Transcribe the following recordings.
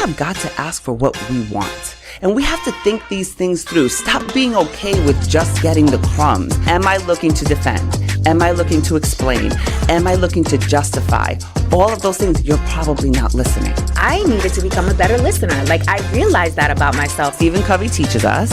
have got to ask for what we want. And we have to think these things through. Stop being okay with just getting the crumbs. Am I looking to defend? Am I looking to explain? Am I looking to justify? All of those things, you're probably not listening. I needed to become a better listener. Like, I realized that about myself. Stephen Covey teaches us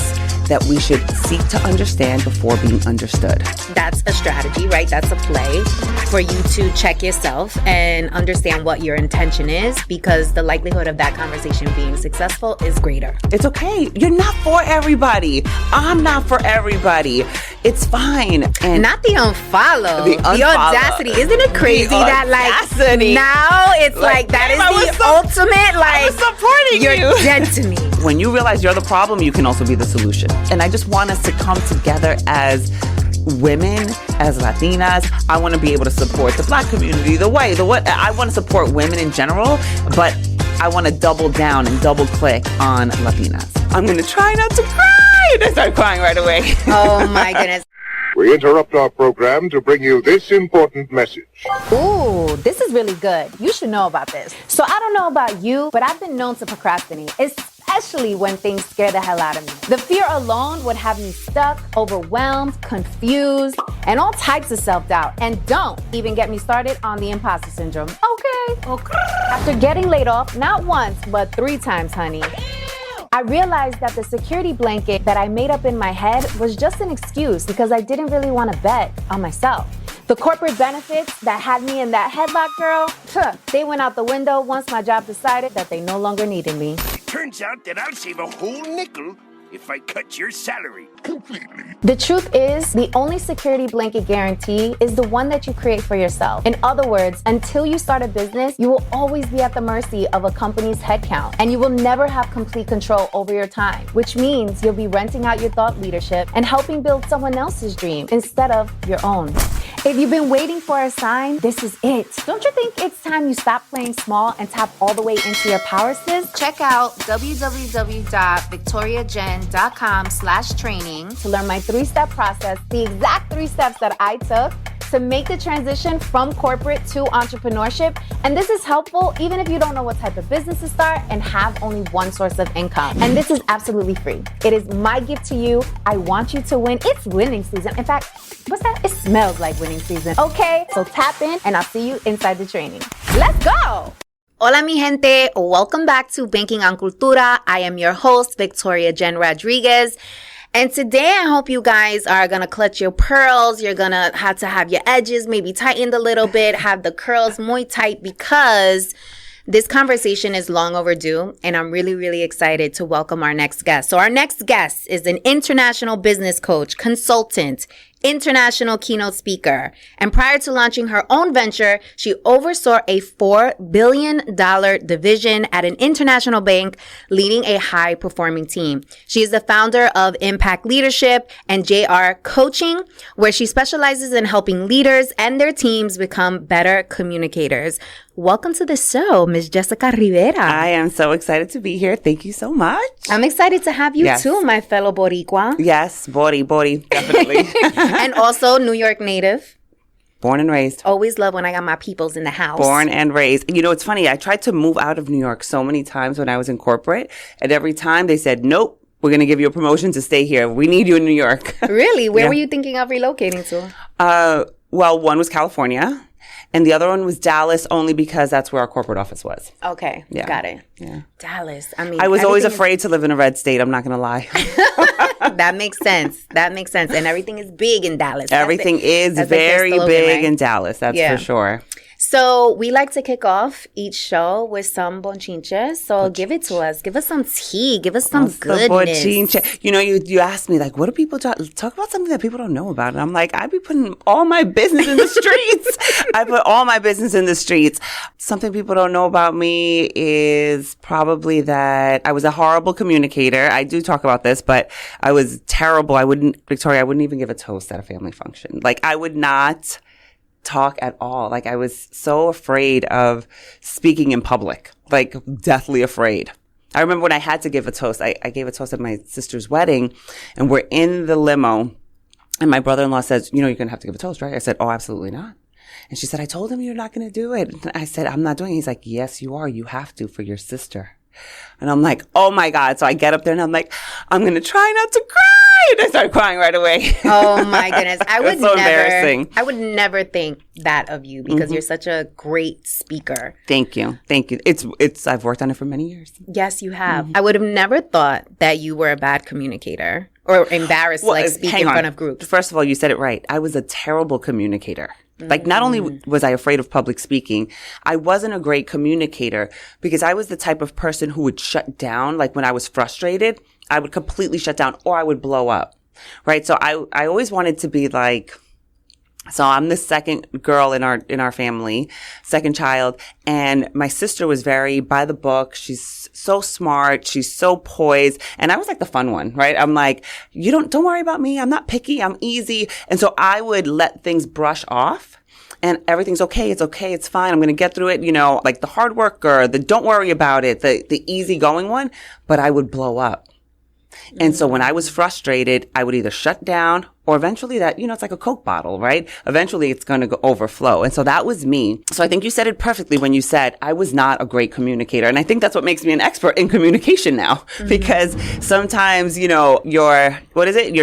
that we should seek to understand before being understood. That's a strategy, right? That's a play for you to check yourself and understand what your intention is, because the likelihood of that conversation being successful is greater. It's okay. You're not for everybody. I'm not for everybody. It's fine. And not the unfollow. The audacity. Isn't it crazy that now it's like that is the ultimate, like, supporting you're dead to me. When you realize you're the problem, you can also be the solution. And I just want us to come together as women, as Latinas. I want to be able to support the Black community, the white, I want to support women in general, but I want to double down and double click on Latinas. I'm going to try not to cry. And I start crying right away. Oh my goodness. We interrupt our program to bring you this important message. Ooh, this is really good. You should know about this. So I don't know about you, but I've been known to procrastinate, especially when things scare the hell out of me. The fear alone would have me stuck, overwhelmed, confused, and all types of self-doubt. And don't even get me started on the imposter syndrome. Okay. After getting laid off, not once, but 3 times, honey, I realized that the security blanket that I made up in my head was just an excuse because I didn't really want to bet on myself. The corporate benefits that had me in that headlock, girl, they went out the window once my job decided that they no longer needed me. Turns out that I'll save a whole nickel if I cut your salary completely. The truth is, the only security blanket guarantee is the one that you create for yourself. In other words, until you start a business, you will always be at the mercy of a company's headcount, and you will never have complete control over your time, which means you'll be renting out your thought leadership and helping build someone else's dream instead of your own. If you've been waiting for a sign, this is it. Don't you think it's time you stop playing small and tap all the way into your power, sis? Check out www.victoriajen.com/training to learn my 3-step process, the exact 3 steps that I took to make the transition from corporate to entrepreneurship. And this is helpful even if you don't know what type of business to start and have only one source of income. And this is absolutely free. It is my gift to you. I want you to win. It's winning season. In fact, what's that? It smells like winning season. Okay, so tap in and I'll see you inside the training. Let's go. Hola, mi gente. Welcome back to Banking on Cultura. I am your host, Victoria Jen Rodriguez. And today, I hope you guys are going to clutch your pearls. You're going to have your edges maybe tightened a little bit, have the curls muy tight, because this conversation is long overdue, and I'm really, really excited to welcome our next guest. So our next guest is an international business coach, consultant, international keynote speaker. And prior to launching her own venture, she oversaw a $4 billion division at an international bank, leading a high-performing team. She is the founder of Impact Leadership and JR Coaching, where she specializes in helping leaders and their teams become better communicators. Welcome to the show, Ms. Jessica Rivera. I am so excited to be here. Thank you so much. I'm excited to have you too, my fellow Boricua. Yes, Bori, definitely. And also New York native. Born and raised. Always love when I got my peoples in the house. Born and raised. You know, it's funny. I tried to move out of New York so many times when I was in corporate. And every time they said, nope, we're going to give you a promotion to stay here. We need you in New York. Really? Where were you thinking of relocating to? Well, one was California. And the other one was Dallas, only because that's where our corporate office was. Okay. Yeah. Got it. Yeah. Dallas. I mean, I was always afraid to live in a red state. I'm not going to lie. That makes sense. And everything is big in Dallas. Everything is very big in Dallas. That's for sure. So we like to kick off each show with some bonchinches. So give it to us. Give us some tea. Give us some goodness. Bonchinche. You know, you asked me, like, what do people talk about something that people don't know about? And I'm like, I be putting all my business in the streets. I put all my business in the streets. Something people don't know about me is probably that I was a horrible communicator. I do talk about this, but I was terrible. Victoria, I wouldn't even give a toast at a family function. Like, I would not talk at all. Like, I was so afraid of speaking in public, like deathly afraid. I remember when I had to give a toast, I gave a toast at my sister's wedding, and we're in the limo, and my brother-in-law says, you know, you're going to have to give a toast, right? I said, oh, absolutely not. And she said, I told him you're not going to do it. And I said, I'm not doing it. He's like, yes, you are. You have to for your sister. And I'm like, oh my God. So I get up there and I'm like, I'm going to try not to cry. And I start crying right away. Oh my goodness. Embarrassing. I would never think that of you because you're such a great speaker. Thank you. I've worked on it for many years. Yes, you have. I would have never thought that you were a bad communicator or embarrassed to speak in front of groups. First of all, you said it right. I was a terrible communicator. Like, not only was I afraid of public speaking, I wasn't a great communicator because I was the type of person who would shut down. Like, when I was frustrated, I would completely shut down or I would blow up, right? So I always wanted to be like, so I'm the second girl in our family, second child, and my sister was very by the book. She's so smart. She's so poised. And I was like the fun one, right? I'm like, don't worry about me. I'm not picky. I'm easy. And so I would let things brush off and everything's okay. It's okay. It's fine. I'm going to get through it. Like the hard worker, the don't worry about it, the easygoing one, but I would blow up. And so when I was frustrated, I would either shut down or eventually it's like a Coke bottle, right? Eventually it's going to go overflow. And so that was me. So I think you said it perfectly when you said I was not a great communicator. And I think that's what makes me an expert in communication now, because sometimes, your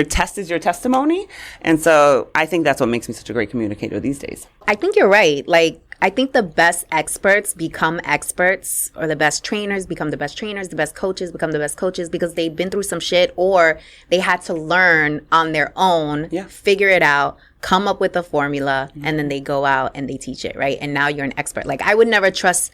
test is your testimony. And so I think that's what makes me such a great communicator these days. I think you're right. I think the best experts become experts, or the best trainers become the best trainers, the best coaches become the best coaches because they've been through some shit or they had to learn on their own, figure it out, come up with a formula, and then they go out and they teach it, right? And now you're an expert. Like, I would never trust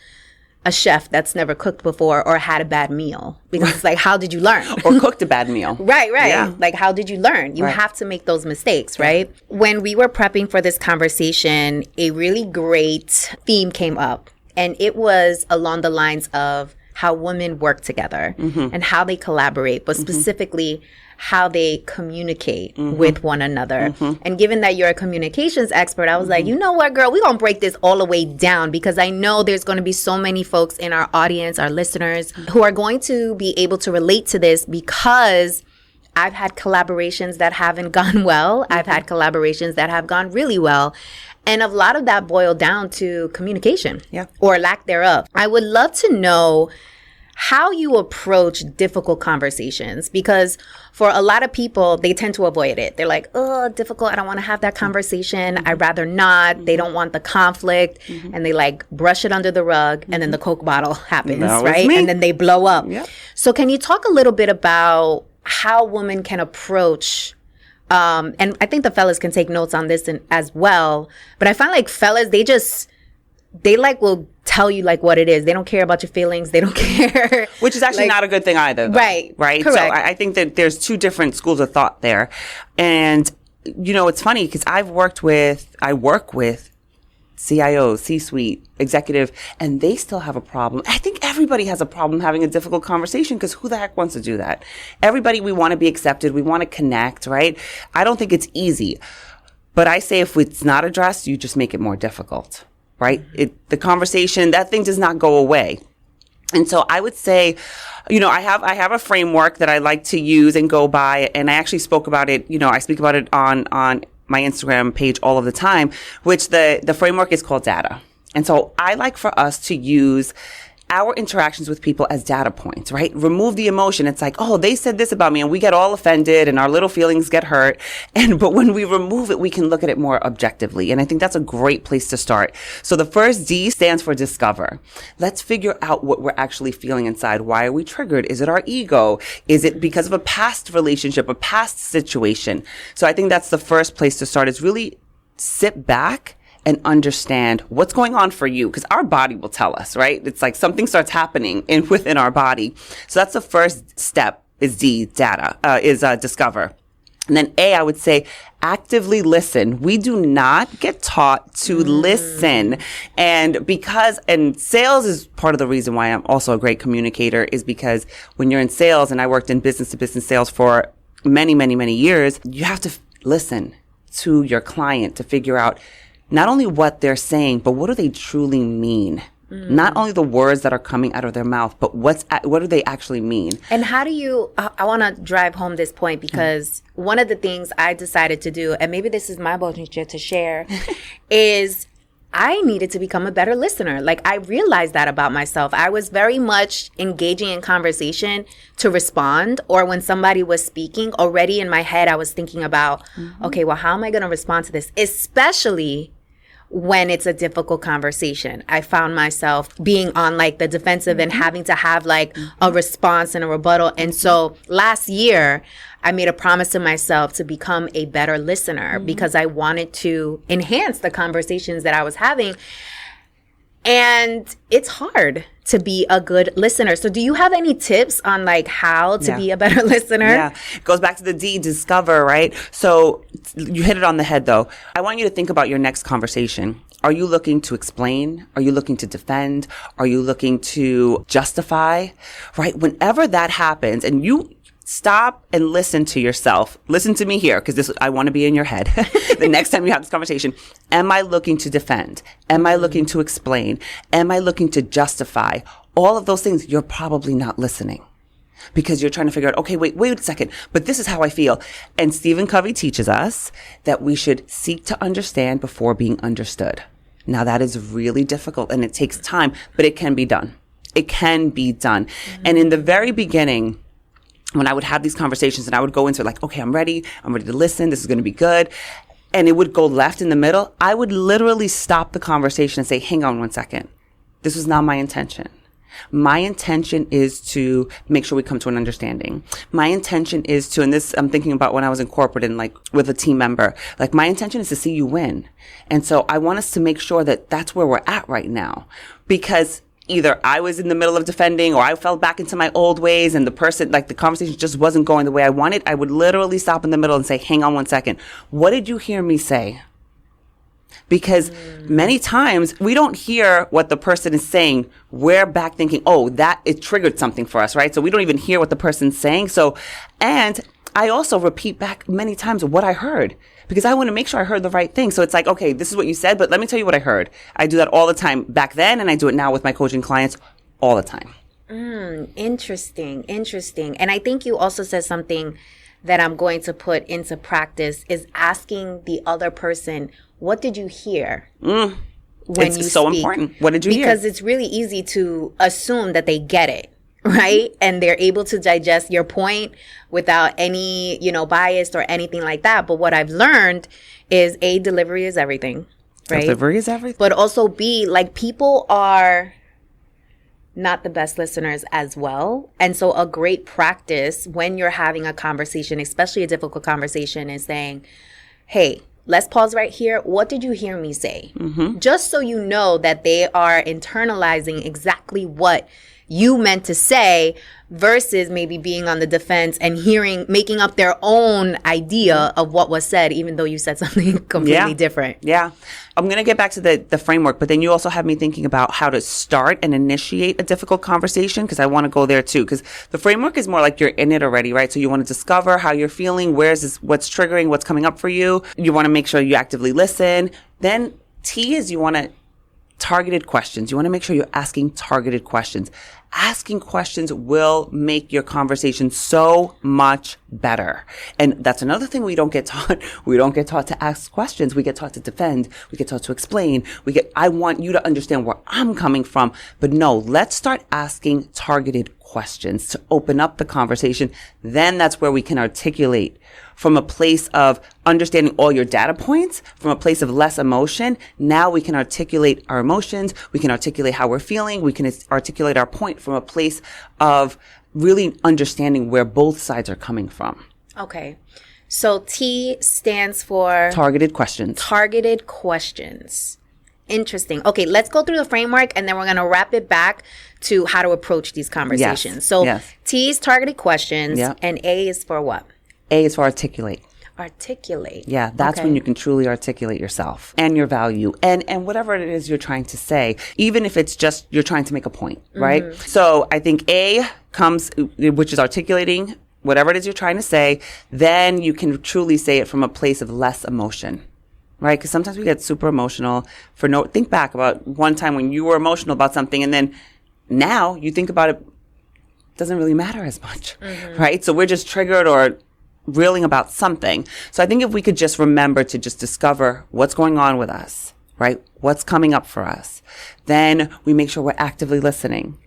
a chef that's never cooked before or had a bad meal because it's like, how did you learn? Or cooked a bad meal. Right. Yeah. Like, how did you learn? You have to make those mistakes, right? When we were prepping for this conversation, a really great theme came up, and it was along the lines of how women work together and how they collaborate, but specifically how they communicate with one another. And given that you're a communications expert, I was like, you know what, girl, we're going to break this all the way down because I know there's going to be so many folks in our audience, our listeners, who are going to be able to relate to this because I've had collaborations that haven't gone well. I've had collaborations that have gone really well. And a lot of that boiled down to communication or lack thereof. I would love to know how you approach difficult conversations, because for a lot of people, they tend to avoid it. They're like, oh, difficult. I don't want to have that conversation. I'd rather not. They don't want the conflict, and they brush it under the rug, and then the Coke bottle happens, right? And then they blow up. So can you talk a little bit about how women can approach, and I think the fellas can take notes on this as well, but I find like fellas, they will tell you what it is. They don't care about your feelings. They don't care. Which is actually not a good thing either. Though, right. Correct. So I think that there's two different schools of thought there. And, it's funny because I work with CIOs, C-suite, executive, and they still have a problem. I think everybody has a problem having a difficult conversation because who the heck wants to do that? Everybody, we want to be accepted. We want to connect, right? I don't think it's easy. But I say if it's not addressed, you just make it more difficult. Right? The conversation, that thing does not go away. And so I would say, I have a framework that I like to use and go by, and I actually spoke about it, I speak about it on my Instagram page all of the time, which the framework is called data. And so I like for us to use our interactions with people as data points, right? Remove the emotion. It's like, oh, they said this about me, and we get all offended and our little feelings get hurt. But when we remove it, we can look at it more objectively. And I think that's a great place to start. So the first D stands for discover. Let's figure out what we're actually feeling inside. Why are we triggered? Is it our ego? Is it because of a past relationship, a past situation? So I think that's the first place to start, is really sit back and understand what's going on for you, because our body will tell us, right? It's like something starts happening within our body. So that's the first step, is D, data, is discover. And then A, I would say actively listen. We do not get taught to listen. And sales is part of the reason why I'm also a great communicator, is because when you're in sales, and I worked in business to business sales for many, many, many years, you have to listen to your client to figure out not only what they're saying, but what do they truly mean? Not only the words that are coming out of their mouth, but what do they actually mean? And how do you, I want to drive home this point, because one of the things I decided to do, and maybe this is my bullshit to share, is I needed to become a better listener. Like, I realized that about myself. I was very much engaging in conversation to respond, or when somebody was speaking, already in my head, I was thinking about, okay, well, how am I going to respond to this? Especially when it's a difficult conversation. I found myself being on like the defensive and having to have like a response and a rebuttal. And so last year, I made a promise to myself to become a better listener because I wanted to enhance the conversations that I was having. And it's hard to be a good listener. So do you have any tips on like how to be a better listener? Yeah. It goes back to the D, discover, right? So you hit it on the head though. I want you to think about your next conversation. Are you looking to explain? Are you looking to defend? Are you looking to justify? Right? Whenever that happens and you stop and listen to yourself. Listen to me here, because I want to be in your head. The next time you have this conversation, am I looking to defend? Am I looking to explain? Am I looking to justify? All of those things, you're probably not listening because you're trying to figure out, okay, wait a second, but this is how I feel. And Stephen Covey teaches us that we should seek to understand before being understood. Now that is really difficult and it takes time, but it can be done. It can be done. And in the very beginning, when I would have these conversations and I would go into it like, okay, I'm ready to listen, this is going to be good. And it would go left in the middle. I would literally stop the conversation and say, hang on one second. This was not my intention. My intention is to make sure we come to an understanding. My intention is to, and this I'm thinking about when I was in corporate and like with a team member, like my intention is to see you win. And so I want us to make sure that that's where we're at right now, because either I was in the middle of defending or I fell back into my old ways and the person, like the conversation just wasn't going the way I wanted. I would literally stop in the middle and say, hang on one second. What did you hear me say? Because many times we don't hear what the person is saying. We're back thinking, oh, that it triggered something for us, right? So we don't even hear what the person's saying. So, and I also repeat back many times what I heard because I want to make sure I heard the right thing. So it's like, okay, this is what you said, but let me tell you what I heard. I do that all the time back then, and I do it now with my coaching clients all the time. Interesting. And I think you also said something that I'm going to put into practice is asking the other person, what did you hear? When it's you so speak? important. What did you hear? Because it's really easy to assume that they get it, right? And they're able to digest your point without any, bias or anything like that. But what I've learned is A, delivery is everything, right? Delivery is everything. But also B, like people are not the best listeners as well. And so a great practice when you're having a conversation, especially a difficult conversation, is saying, hey, let's pause right here. What did you hear me say? Just so you know that they are internalizing exactly what you meant to say versus maybe being on the defense and making up their own idea of what was said, even though you said something completely different. Yeah. I'm going to get back to the framework, but then you also have me thinking about how to start and initiate a difficult conversation, because I want to go there too, because the framework is more like you're in it already, right? So you want to discover how you're feeling, what's triggering, what's coming up for you. You want to make sure you actively listen. Then T is you want to targeted questions. You want to make sure you're asking targeted questions. Asking questions will make your conversation so much better. And that's another thing we don't get taught. We don't get taught to ask questions. We get taught to defend. We get taught to explain. I want you to understand where I'm coming from. But no, let's start asking targeted questions to open up the conversation. Then that's where we can articulate from a place of understanding all your data points, from a place of less emotion. Now we can articulate our emotions. We can articulate how we're feeling. We can articulate our point from a place of really understanding where both sides are coming from. Okay. So T stands for? Targeted questions. Targeted questions. Interesting. Okay, let's go through the framework and then we're going to wrap it back to how to approach these conversations. Yes. So yes. T is targeted questions and A is for what? A is for articulate. Articulate. Yeah, that's when you can truly articulate yourself and your value and whatever it is you're trying to say, even if it's just you're trying to make a point, right? So I think A comes, which is articulating whatever it is you're trying to say. Then you can truly say it from a place of less emotion, right? Because sometimes we get super emotional think back about one time when you were emotional about something and then now you think about it doesn't really matter as much, right? So we're just triggered or reeling about something. So I think if we could just remember to just discover what's going on with us, right? What's coming up for us? Then we make sure we're actively listening.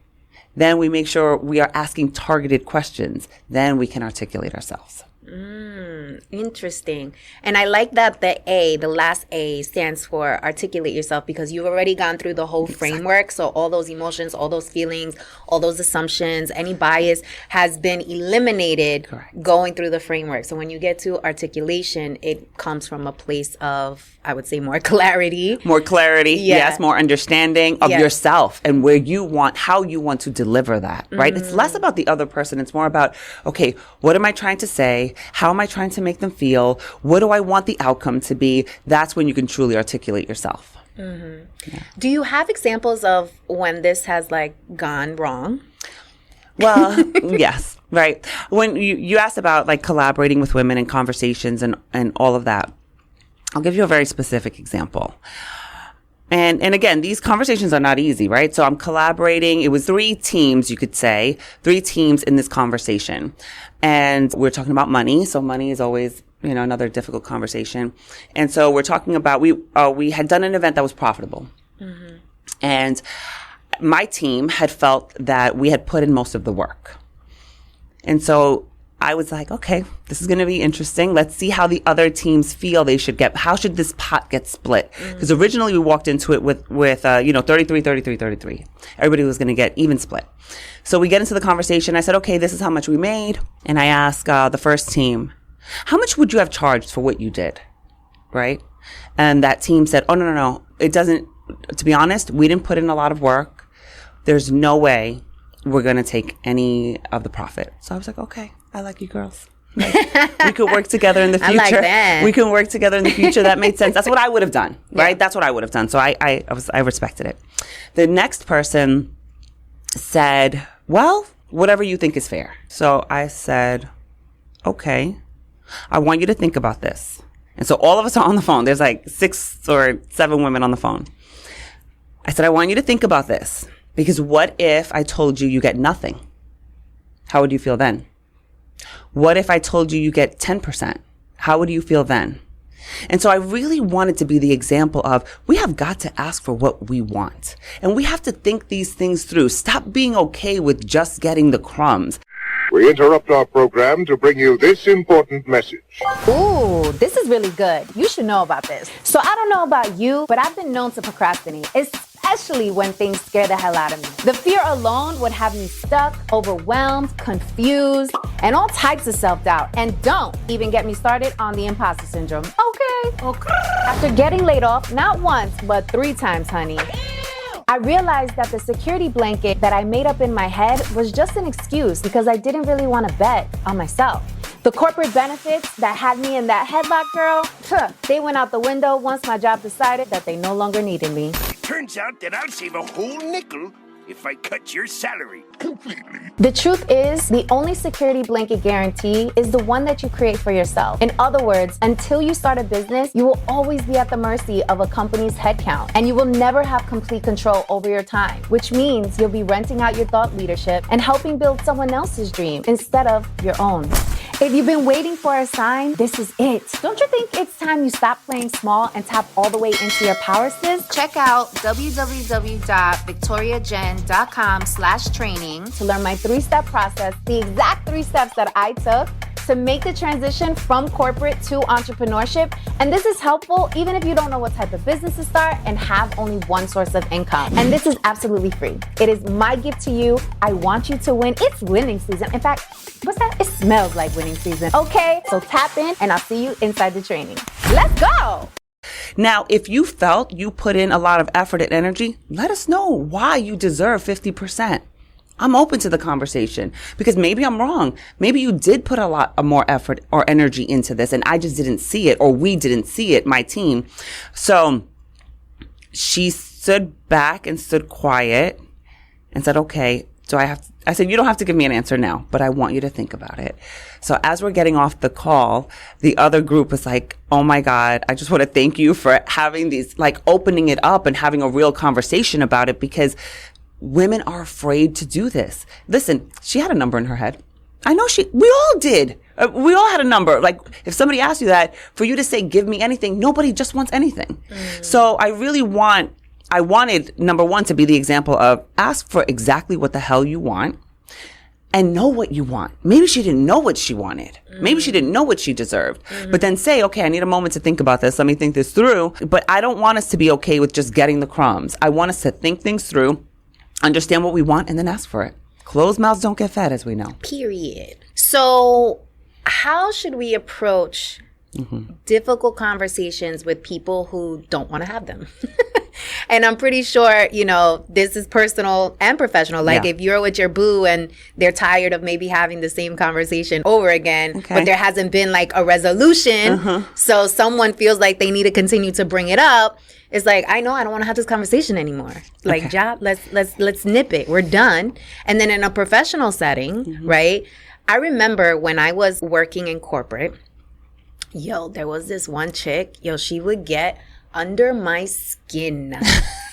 Then we make sure we are asking targeted questions. Then we can articulate ourselves. Interesting. And I like that the last A stands for articulate yourself, because you've already gone through the whole framework. So all those emotions, all those feelings, all those assumptions, any bias has been eliminated. Correct. Going through the framework. So when you get to articulation, it comes from a place of, I would say, more clarity. More clarity, Yeah. yes, more understanding of Yes. yourself and how you want to deliver that, right? It's less about the other person. It's more about, okay, what am I trying to say? How am I trying to make them feel? What do I want the outcome to be? That's when you can truly articulate yourself. Do you have examples of when this has like gone wrong? Well, yes, right. When you asked about like collaborating with women in conversations and all of that, I'll give you a very specific example. And again, these conversations are not easy, right? So I'm collaborating. It was 3 teams, you could say, 3 teams in this conversation. And we're talking about money. So money is always, another difficult conversation. And so we're talking about, we had done an event that was profitable. Mm-hmm. And my team had felt that we had put in most of the work. And so I was like, okay, this is going to be interesting. Let's see how the other teams feel how should this pot get split? Because originally we walked into it with 33, 33, 33. Everybody was going to get even split. So we get into the conversation. I said, okay, this is how much we made. And I asked the first team, how much would you have charged for what you did? Right? And that team said, oh, no. It doesn't, to be honest, we didn't put in a lot of work. There's no way we're going to take any of the profit. So I was like, okay. I like you girls. Like, we could work together in the future. I like that. We can work together in the future. That made sense. That's what I would have done, right? Yeah. That's what I would have done. So I respected it. The next person said, well, whatever you think is fair. So I said, okay, I want you to think about this. And so all of us are on the phone. There's like 6 or 7 women on the phone. I said, I want you to think about this, because what if I told you you get nothing? How would you feel then? What if I told you get 10%? How would you feel then? And so I really wanted to be the example of, we have got to ask for what we want. And we have to think these things through. Stop being okay with just getting the crumbs. We interrupt our program to bring you this important message. Ooh, this is really good. You should know about this. So I don't know about you, but I've been known to procrastinate, especially when things scare the hell out of me. The fear alone would have me stuck, overwhelmed, confused, and all types of self-doubt. And don't even get me started on the imposter syndrome. Okay. After getting laid off, not once, but 3 times, honey, I realized that the security blanket that I made up in my head was just an excuse because I didn't really want to bet on myself. The corporate benefits that had me in that headlock, girl, they went out the window once my job decided that they no longer needed me. Turns out that I'll save a whole nickel if I cut your salary completely. The truth is, the only security blanket guarantee is the one that you create for yourself. In other words, until you start a business, you will always be at the mercy of a company's headcount, and you will never have complete control over your time, which means you'll be renting out your thought leadership and helping build someone else's dream instead of your own. If you've been waiting for a sign, this is it. Don't you think it's time you stop playing small and tap all the way into your power, sis? Check out www.victoriajen.com/training To learn my 3-step process, the exact 3 steps that I took to make the transition from corporate to entrepreneurship. And this is helpful even if you don't know what type of business to start and have only one source of income. And this is absolutely free. It is my gift to you. I want you to win. It's winning season. In fact, what's that? It smells like winning season. Okay, so tap in and I'll see you inside the training. Let's go. Now, if you felt you put in a lot of effort and energy, let us know why you deserve 50%. I'm open to the conversation because maybe I'm wrong. Maybe you did put a lot of more effort or energy into this and I just didn't see it, or we didn't see it, my team. So she stood back and stood quiet and said, okay, I said, you don't have to give me an answer now, but I want you to think about it. So as we're getting off the call, the other group was like, oh my God, I just want to thank you for having these, like opening it up and having a real conversation about it, because women are afraid to do this. Listen, she had a number in her head. I know we all did. We all had a number. Like, if somebody asked you that, for you to say, give me anything, nobody just wants anything. So I wanted, number one, to be the example of ask for exactly what the hell you want and know what you want. Maybe she didn't know what she wanted. Maybe she didn't know what she deserved. But then say, okay, I need a moment to think about this. Let me think this through. But I don't want us to be okay with just getting the crumbs. I want us to think things through, understand what we want, and then ask for it. Closed mouths don't get fed, as we know. Period. So how should we approach difficult conversations with people who don't want to have them? And I'm pretty sure, this is personal and professional. Like if you're with your boo and they're tired of maybe having the same conversation over again, but there hasn't been like a resolution. So someone feels like they need to continue to bring it up. It's like, I know I don't want to have this conversation anymore. Like, let's nip it. We're done. And then in a professional setting, right? I remember when I was working in corporate, there was this one chick, she would get under my skin.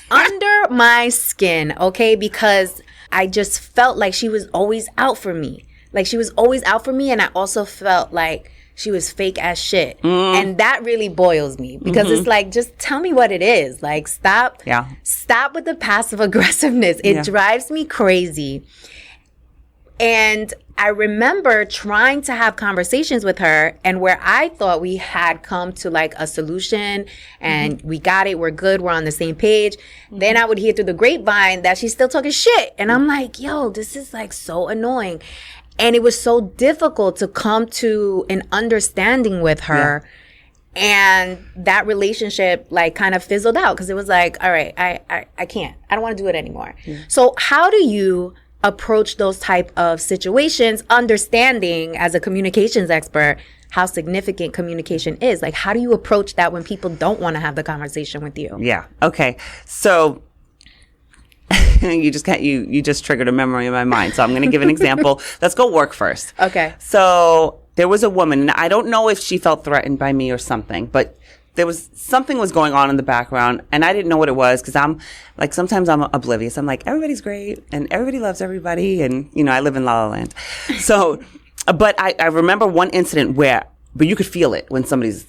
Under my skin, okay? Because I just felt like she was always out for me. And I also felt like she was fake as shit. And that really boils me because it's like, just tell me what it is. Like, stop with the passive aggressiveness. It drives me crazy. And I remember trying to have conversations with her, and where I thought we had come to like a solution and we got it, we're good, we're on the same page. Then I would hear through the grapevine that she's still talking shit. And I'm like, this is like so annoying. And it was so difficult to come to an understanding with her. And that relationship like kind of fizzled out because it was like, all right, I can't. I don't want to do it anymore. So how do you approach those type of situations, understanding as a communications expert how significant communication is? Like, how do you approach that when people don't want to have the conversation with you? Yeah. Okay. So you just triggered a memory in my mind. So I'm going to give an example. Let's go work first. Okay. So there was a woman, and I don't know if she felt threatened by me or something, but something was going on in the background, and I didn't know what it was because I'm like, sometimes I'm oblivious. I'm like, everybody's great and everybody loves everybody. And, I live in La La Land. So, but I remember one incident but you could feel it when something's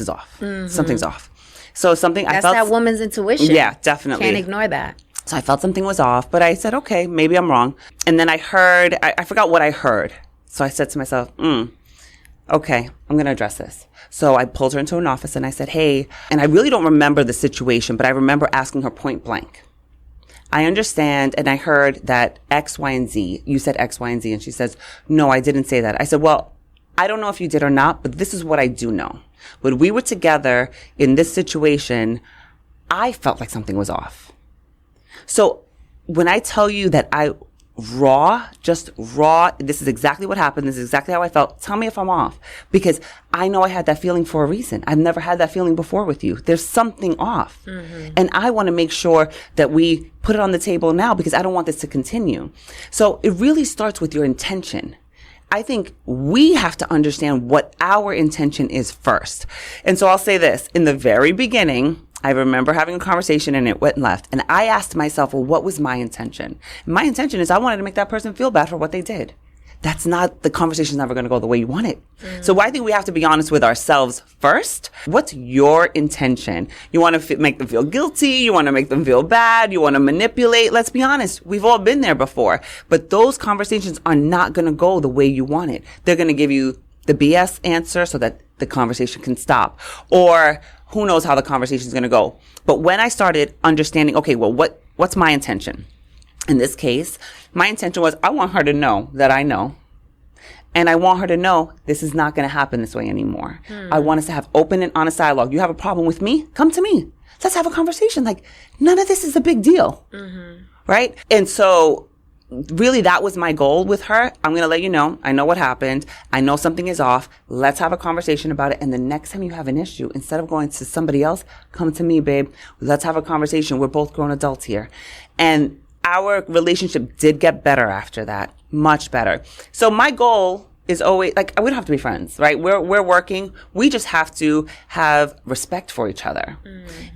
off. Something's off. So I felt. That's that woman's intuition. Yeah, definitely. Can't ignore that. So I felt something was off, but I said, okay, maybe I'm wrong. And then I forgot what I heard. So I said to myself, okay, I'm going to address this. So I pulled her into an office and I said, hey, and I really don't remember the situation, but I remember asking her point blank. I understand, and I heard that X, Y, and Z. You said X, Y, and Z. And she says, no, I didn't say that. I said, well, I don't know if you did or not, but this is what I do know. When we were together in this situation, I felt like something was off. So when I tell you that just raw, this is exactly what happened. This is exactly how I felt. Tell me if I'm off. Because I know I had that feeling for a reason. I've never had that feeling before with you. There's something off. And I want to make sure that we put it on the table now because I don't want this to continue. So it really starts with your intention. I think we have to understand what our intention is first. And so I'll say this. In the very beginning, I remember having a conversation and it went left. And I asked myself, well, what was my intention? And my intention is I wanted to make that person feel bad for what they did. The conversation's never going to go the way you want it. So I think we have to be honest with ourselves first. What's your intention? You want to make them feel guilty? You want to make them feel bad? You want to manipulate? Let's be honest. We've all been there before. But those conversations are not going to go the way you want it. They're going to give you the BS answer so that the conversation can stop. Or who knows how the conversation is going to go. But when I started understanding, okay, well, what's my intention? In this case, my intention was I want her to know that I know. And I want her to know this is not going to happen this way anymore. I want us to have open and honest dialogue. You have a problem with me? Come to me. Let's have a conversation. Like, none of this is a big deal. Right? And so really that was my goal with her. I'm going to let you know. I know what happened. I know something is off. Let's have a conversation about it. And the next time you have an issue, instead of going to somebody else, come to me, babe. Let's have a conversation. We're both grown adults here. And our relationship did get better after that. Much better. So my goal is always, like, we don't have to be friends, right? We're working. We just have to have respect for each other.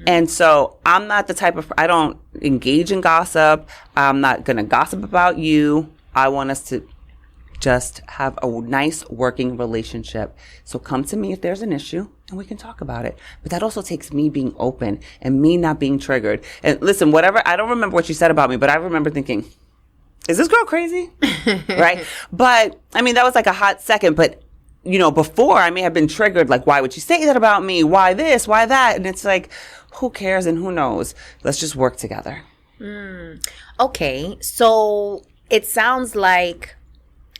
And so I'm not the type of, I don't engage in gossip. I'm not going to gossip about you. I want us to just have a nice working relationship. So come to me if there's an issue and we can talk about it. But that also takes me being open and me not being triggered. And listen, whatever, I don't remember what you said about me, but I remember thinking, is this girl crazy? Right? But I mean, that was like a hot second. But, you know, before I may have been triggered, like, why would she say that about me? Why this? Why that? And it's like, who cares and who knows? Let's just work together. Okay. So it sounds like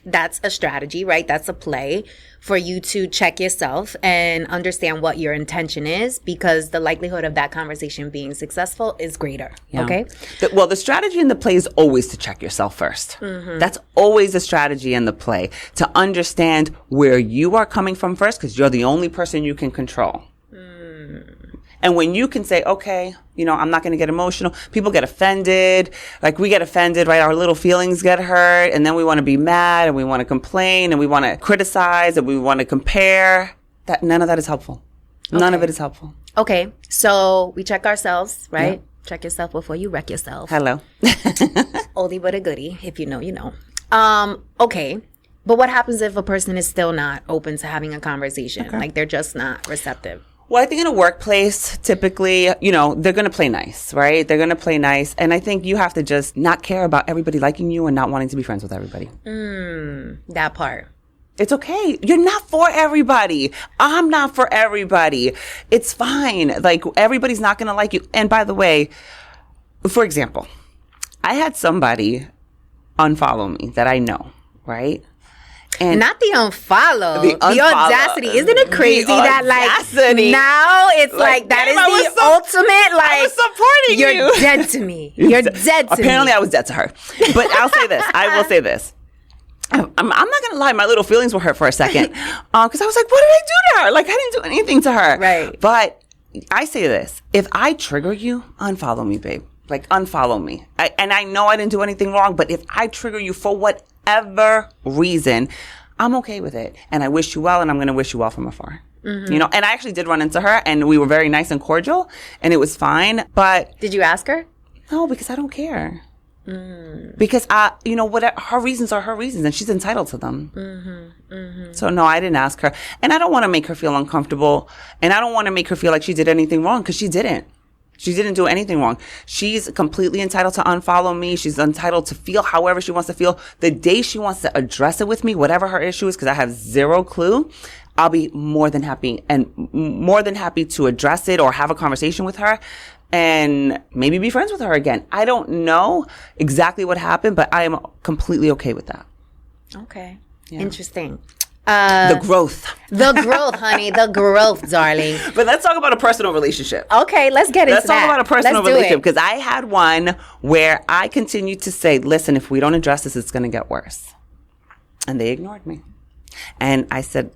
that's a strategy, right? That's a play for you to check yourself and understand what your intention is, because the likelihood of that conversation being successful is greater. Yeah. Okay. Well, the strategy in the play is always to check yourself first. That's always the strategy in the play, to understand where you are coming from first, because you're the only person you can control. And when you can say, okay, you know, I'm not going to get emotional. People get offended. Like, we get offended, right? Our little feelings get hurt. And then we want to be mad and we want to complain and we want to criticize and we want to compare. That none of that is helpful. None of it is helpful. Okay. So we check ourselves, right? Yeah. Check yourself before you wreck yourself. Hello. Oldie but a goodie. If you know, you know. Okay. But what happens if a person is still not open to having a conversation? Okay. Like, they're just not receptive. Well, I think in a workplace, typically, you know, they're going to play nice, right? They're going to play nice. And I think you have to just not care about everybody liking you and not wanting to be friends with everybody. That part. It's okay. You're not for everybody. I'm not for everybody. It's fine. Like, everybody's not going to like you. And by the way, for example, I had somebody unfollow me that I know, right? And not the unfollow, the audacity. Isn't it crazy that, like, now it's like that is the ultimate, like, I was supporting you. You're dead to me. You're dead to me. Apparently I was dead to her. But I'll say this. I will say this. I'm not going to lie. My little feelings were hurt for a second. Because I was like, what did I do to her? Like, I didn't do anything to her. Right. But I say this. If I trigger you, unfollow me, babe. Like, unfollow me. And I know I didn't do anything wrong, but if I trigger you for whatever reason, I'm okay with it. And I wish you well, and I'm going to wish you well from afar. You know, and I actually did run into her, and we were very nice and cordial, and it was fine. But did you ask her? No, because I don't care. Because you know, what her reasons are her reasons, and she's entitled to them. So no, I didn't ask her, and I don't want to make her feel uncomfortable, and I don't want to make her feel like she did anything wrong, because she didn't. She didn't do anything wrong. She's completely entitled to unfollow me. She's entitled to feel however she wants to feel. The day she wants to address it with me, whatever her issue is, because I have zero clue, I'll be more than happy to address it or have a conversation with her and maybe be friends with her again. I don't know exactly what happened, but I am completely okay with that. Okay. Yeah. Interesting. The growth, honey, the growth, darling. But let's talk about a personal relationship. Okay, let's get into that. Let's talk about a personal relationship, because I had one where I continued to say, listen, if we don't address this, it's going to get worse. And they ignored me. And I said,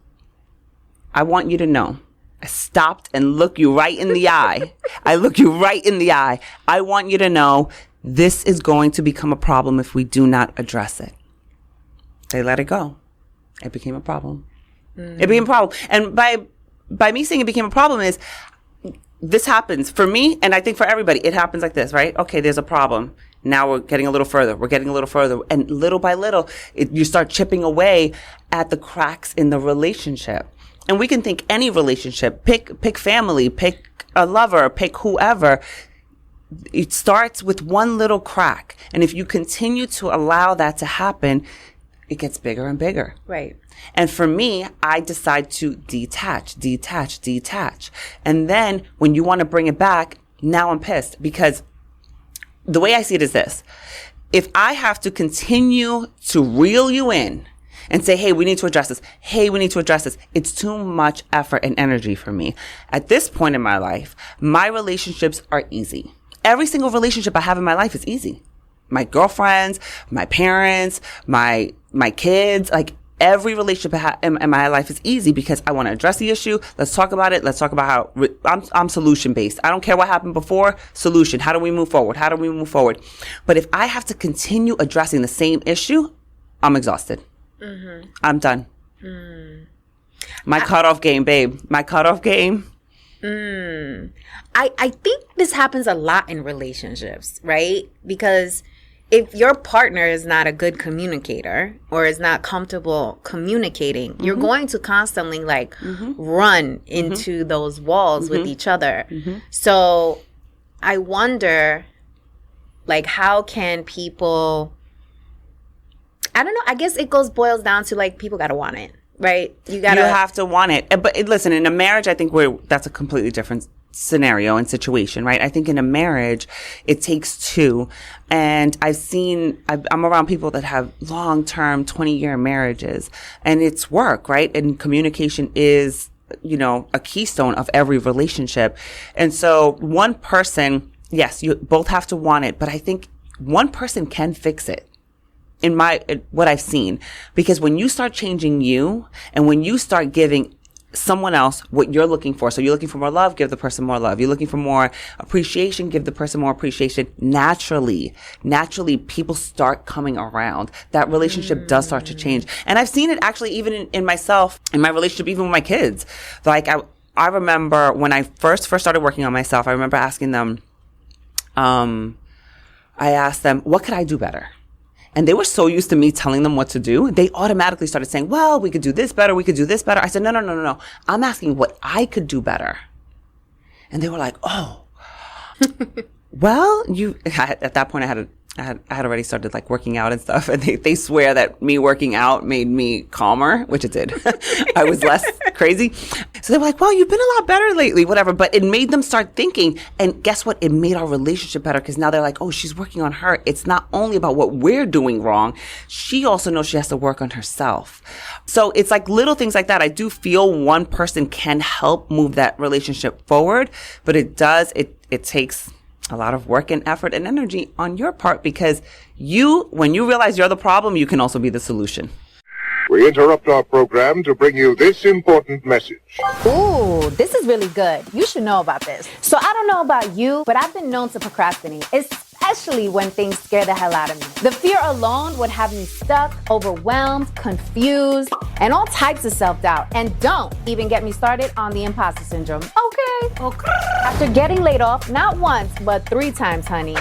I want you to know. I stopped and looked you right in the eye. I look you right in the eye. I want you to know this is going to become a problem if we do not address it. They let it go. It became a problem. It became a problem. And by me saying it became a problem is, this happens for me, and I think for everybody, it happens like this, right? Okay, there's a problem. Now we're getting a little further. We're getting a little further. And little by little, you start chipping away at the cracks in the relationship. And we can think any relationship, pick family, pick a lover, pick whoever. It starts with one little crack. And if you continue to allow that to happen, it gets bigger and bigger. Right. And for me, I decide to detach. And then when you want to bring it back, now I'm pissed, because the way I see it is this. If I have to continue to reel you in and say, hey, we need to address this. Hey, we need to address this. It's too much effort and energy for me. At this point in my life, my relationships are easy. Every single relationship I have in my life is easy. My girlfriends, my parents, my kids, like every relationship in my life is easy, because I want to address the issue. Let's talk about it. Let's talk about how I'm solution based. I don't care what happened before. Solution. How do we move forward? But if I have to continue addressing the same issue, I'm exhausted. I'm done. My cutoff game, babe. My cutoff game. I think this happens a lot in relationships, right? Because if your partner is not a good communicator or is not comfortable communicating, you're going to constantly like run into those walls with each other. So I wonder, like, how can people, I don't know, I guess it boils down to like people got to want it, right? You have to want it. But listen, in a marriage, I think that's a completely different scenario and situation, right? I think in a marriage, it takes two. And I'm around people that have long-term 20-year marriages, and it's work, right? And communication is, a keystone of every relationship. And so one person, yes, you both have to want it, but I think one person can fix it. In what I've seen, because when you start changing you and when you start giving someone else what you're looking for, so you're looking for more love, give the person more love. You're looking for more appreciation, give the person more appreciation. Naturally, people start coming around. That relationship does start to change. And I've seen it actually even in myself, in my relationship, even with my kids. Like I remember when I first started working on myself, I remember asking them, I asked them, what could I do better? And they were so used to me telling them what to do, they automatically started saying, well, we could do this better, we could do this better. I said, no. I'm asking what I could do better. And they were like, oh, well, at that point I had already started like working out and stuff. And they swear that me working out made me calmer, which it did. I was less crazy. So they were like, well, you've been a lot better lately, whatever. But it made them start thinking. And guess what? It made our relationship better because now they're like, oh, she's working on her. It's not only about what we're doing wrong. She also knows she has to work on herself. So it's like little things like that. I do feel one person can help move that relationship forward, but it takes a lot of work and effort and energy on your part because when you realize you're the problem, you can also be the solution. We interrupt our program to bring you this important message. Ooh, this is really good. You should know about this. So I don't know about you, but I've been known to procrastinate, especially when things scare the hell out of me. The fear alone would have me stuck, overwhelmed, confused, and all types of self-doubt. And don't even get me started on the imposter syndrome. Okay. After getting laid off, not once, but 3 times, honey,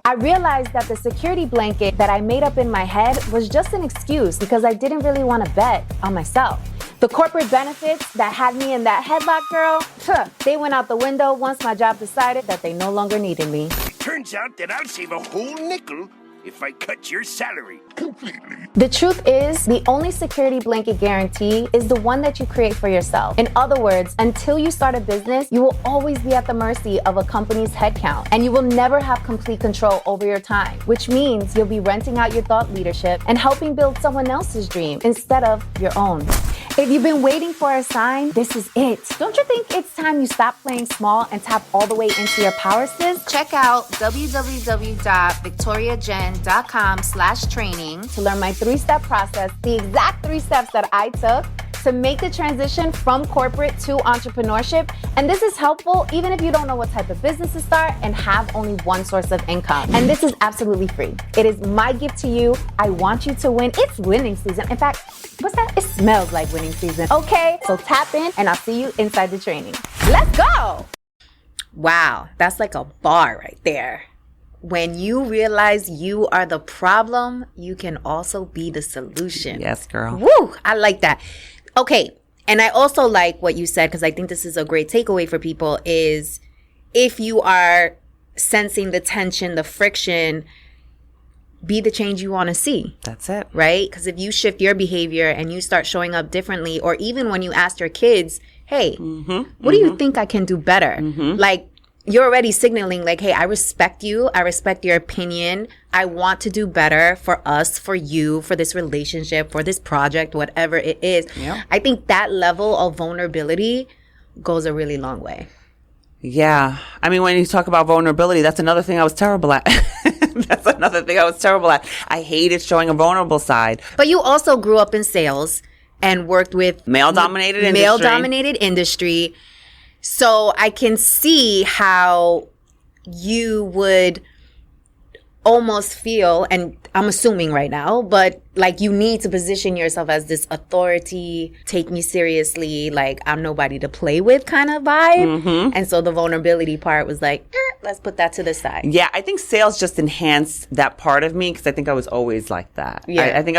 I realized that the security blanket that I made up in my head was just an excuse because I didn't really want to bet on myself. The corporate benefits that had me in that headlock, girl, they went out the window once my job decided that they no longer needed me. Turns out that I'll save a whole nickel if I cut your salary completely. The truth is, the only security blanket guarantee is the one that you create for yourself. In other words, until you start a business, you will always be at the mercy of a company's headcount, and you will never have complete control over your time, which means you'll be renting out your thought leadership and helping build someone else's dream instead of your own. If you've been waiting for a sign, this is it. Don't you think it's time you stop playing small and tap all the way into your power, sis? Check out www.victoriajen.com/training To learn my 3-step process, the exact 3 steps that I took to make the transition from corporate to entrepreneurship. And this is helpful even if you don't know what type of business to start and have only one source of income. And this is absolutely free. It is my gift to you. I want you to win. It's winning season. In fact, what's that? It smells like winning season. Okay, so tap in and I'll see you inside the training. Let's go. Wow, that's like a bar right there. When you realize you are the problem, you can also be the solution. Yes, girl. Woo, I like that. Okay, and I also like what you said because I think this is a great takeaway for people is if you are sensing the tension, the friction, be the change you want to see. That's it. Right? Because if you shift your behavior and you start showing up differently, or even when you ask your kids, hey, what do you think I can do better? Like, you're already signaling like, hey, I respect you. I respect your opinion. I want to do better for us, for you, for this relationship, for this project, whatever it is. Yep. I think that level of vulnerability goes a really long way. Yeah. I mean, when you talk about vulnerability, that's another thing I was terrible at. I hated showing a vulnerable side. But you also grew up in sales and worked with male-dominated industry. So I can see how you would almost feel, and I'm assuming right now, but like you need to position yourself as this authority, take me seriously, like I'm nobody to play with kind of vibe. And so the vulnerability part was like, let's put that to the side. Yeah, I think sales just enhanced that part of me because I think I was always like that. Yeah. I think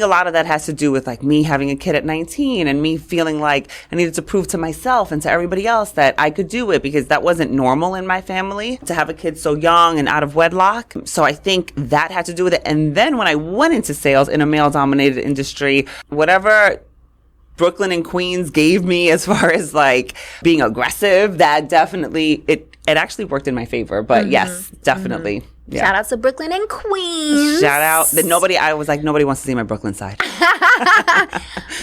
a lot of that has to do with like me having a kid at 19 and me feeling like I needed to prove to myself and to everybody else that I could do it because that wasn't normal in my family to have a kid so young and out of wedlock. So I think that had to do with it. And then when I went into sales in a male-dominated industry, whatever Brooklyn and Queens gave me as far as like being aggressive, that definitely, it actually worked in my favor. But yes, definitely. Yeah. Shout out to Brooklyn and Queens. Shout out. Nobody wants to see my Brooklyn side.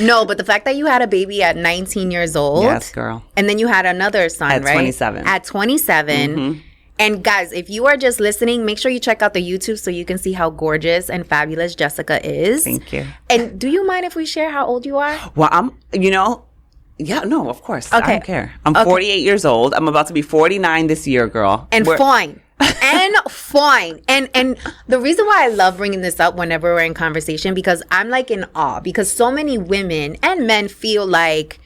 No, but the fact that you had a baby at 19 years old. Yes, girl. And then you had another son, At right? 27. At 27. And guys, if you are just listening, make sure you check out the YouTube so you can see how gorgeous and fabulous Jessica is. Thank you. And do you mind if we share how old you are? Well, yeah, no, of course. Okay. I don't care. I'm 48 years old. I'm about to be 49 this year, girl. And fine. And fine. And the reason why I love bringing this up whenever we're in conversation, because I'm like in awe, because so many women and men feel like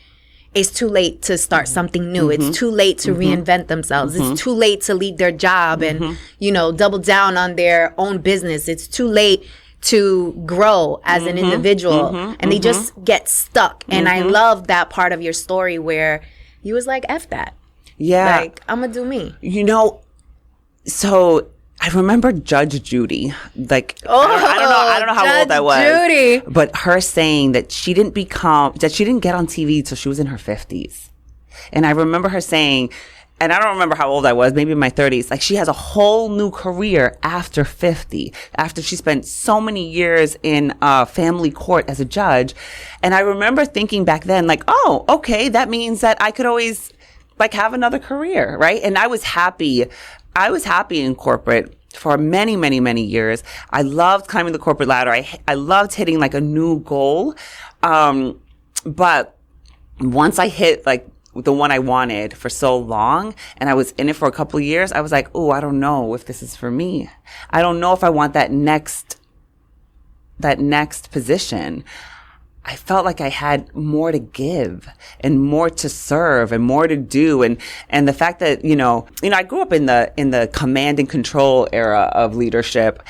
it's too late to start something new. It's too late to reinvent themselves. It's too late to leave their job and, double down on their own business. It's too late to grow as an individual. And they just get stuck. And I love that part of your story where you was like, F that. Yeah. Like, I'm going to do me. So I remember Judge Judy. Like, I don't know how old I was. Judy. But her saying that she didn't get on TV till she was in her 50s. And I remember her saying, and I don't remember how old I was, maybe in my 30s, like she has a whole new career after 50, after she spent so many years in family court as a judge. And I remember thinking back then, like, oh, okay, that means that I could always like have another career, right? And I was happy in corporate for many, many, many years. I loved climbing the corporate ladder. I loved hitting like a new goal. But once I hit like the one I wanted for so long and I was in it for a couple of years, I was like, oh, I don't know if this is for me. I don't know if I want that next position. I felt like I had more to give and more to serve and more to do. And the fact that, I grew up in the command and control era of leadership,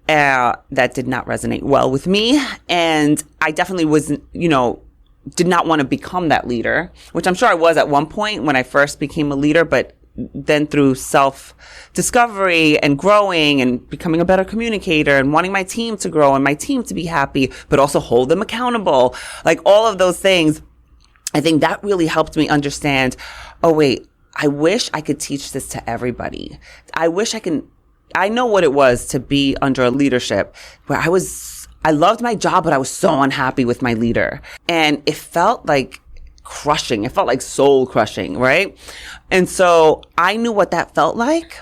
that did not resonate well with me. And I definitely did not want to become that leader, which I'm sure I was at one point when I first became a leader, but then through self-discovery and growing and becoming a better communicator and wanting my team to grow and my team to be happy, but also hold them accountable, like all of those things, I think that really helped me understand, oh, wait, I wish I could teach this to everybody. I know what it was to be under a leadership where I loved my job, but I was so unhappy with my leader. And it felt like crushing. It felt like soul crushing, right? And so I knew what that felt like,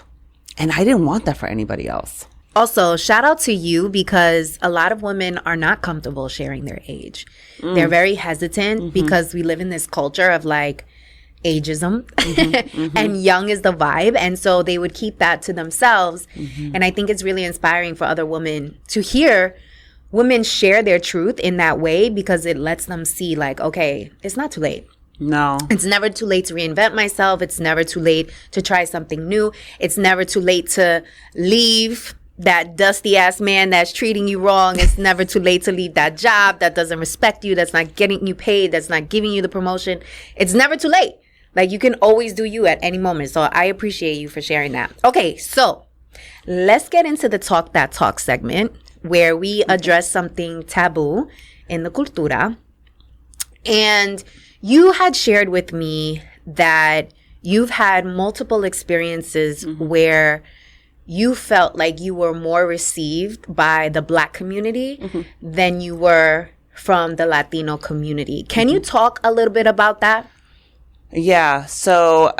and I didn't want that for anybody else. Also, shout out to you because a lot of women are not comfortable sharing their age. They're very hesitant because we live in this culture of like ageism and young is the vibe. And so they would keep that to themselves. And I think it's really inspiring for other women to hear women share their truth in that way because it lets them see like, okay, it's not too late. No. It's never too late to reinvent myself. It's never too late to try something new. It's never too late to leave that dusty ass man that's treating you wrong. It's never too late to leave that job that doesn't respect you, that's not getting you paid, that's not giving you the promotion. It's never too late. Like, you can always do you at any moment. So I appreciate you for sharing that. Okay, so let's get into the Talk That Talk segment, where we address something taboo in the Cultura. And you had shared with me that you've had multiple experiences where you felt like you were more received by the Black community than you were from the Latino community. Can you talk a little bit about that? Yeah. So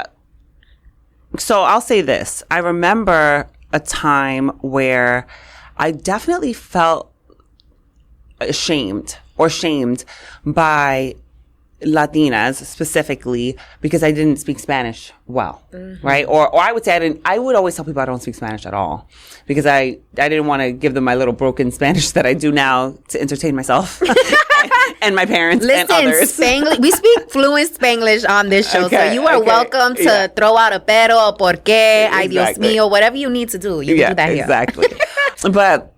I'll say this. I remember a time where I definitely felt ashamed or shamed by Latinas specifically because I didn't speak Spanish well, right? Or I would say I would always tell people I don't speak Spanish at all because I didn't want to give them my little broken Spanish that I do now to entertain myself and my parents and Listen, others. Spanglish. We speak fluent Spanglish on this show, so you are welcome to throw out a pero, por qué, ay Dios mío, whatever you need to do. You can do that here. Exactly. But,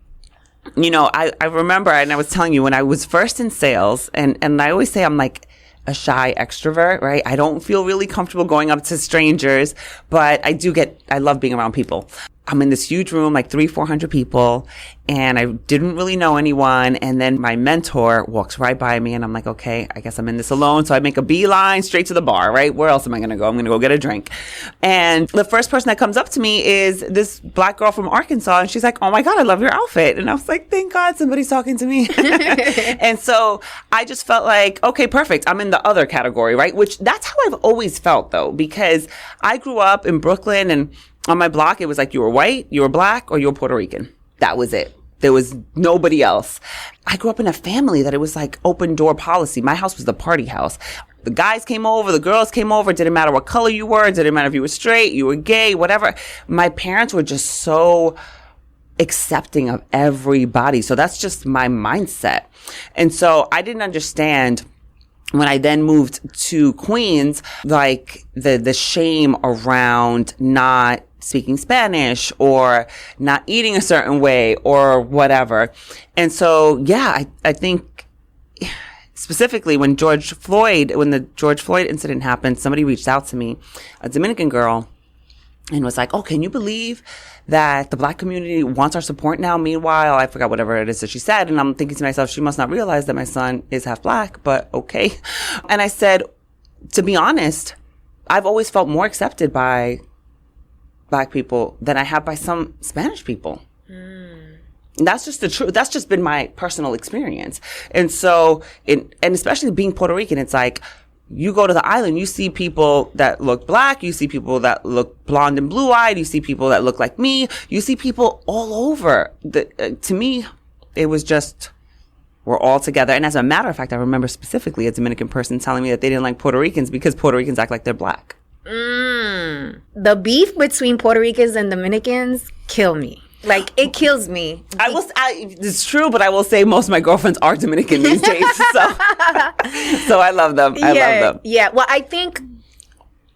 you know, I remember, and I was telling you, when I was first in sales, and I always say I'm like a shy extrovert, right? I don't feel really comfortable going up to strangers, but I love being around people. I'm in this huge room, like 300-400 people, and I didn't really know anyone. And then my mentor walks right by me, and I'm like, okay, I guess I'm in this alone. So I make a beeline straight to the bar, right? Where else am I going to go? I'm going to go get a drink. And the first person that comes up to me is this Black girl from Arkansas, and she's like, oh my God, I love your outfit. And I was like, thank God somebody's talking to me. And so I just felt like, okay, perfect. I'm in the other category, right? Which that's how I've always felt, though, because I grew up in Brooklyn, and on my block, it was like you were white, you were Black, or you were Puerto Rican. That was it. There was nobody else. I grew up in a family that it was like open door policy. My house was the party house. The guys came over, the girls came over. It didn't matter what color you were. It didn't matter if you were straight, you were gay, whatever. My parents were just so accepting of everybody. So that's just my mindset. And so I didn't understand when I then moved to Queens, like the shame around not speaking Spanish or not eating a certain way or whatever. And so, yeah, I think specifically when the George Floyd incident happened, somebody reached out to me, a Dominican girl, and was like, oh, can you believe that the Black community wants our support now? Meanwhile, I forgot whatever it is that she said. And I'm thinking to myself, she must not realize that my son is half Black, but okay. And I said, to be honest, I've always felt more accepted by Black people than I have by some Spanish people. That's just the truth. That's just been my personal experience. And so, and especially being Puerto Rican, it's like, you go to the island, you see people that look Black, you see people that look blonde and blue-eyed, you see people that look like me, you see people all over. To me, it was just, we're all together. And as a matter of fact, I remember specifically a Dominican person telling me that they didn't like Puerto Ricans because Puerto Ricans act like they're Black. The beef between Puerto Ricans and Dominicans kill me. Like, it kills me. It's true, but I will say most of my girlfriends are Dominican these days. So I love them. I love them. Yeah. Well, I think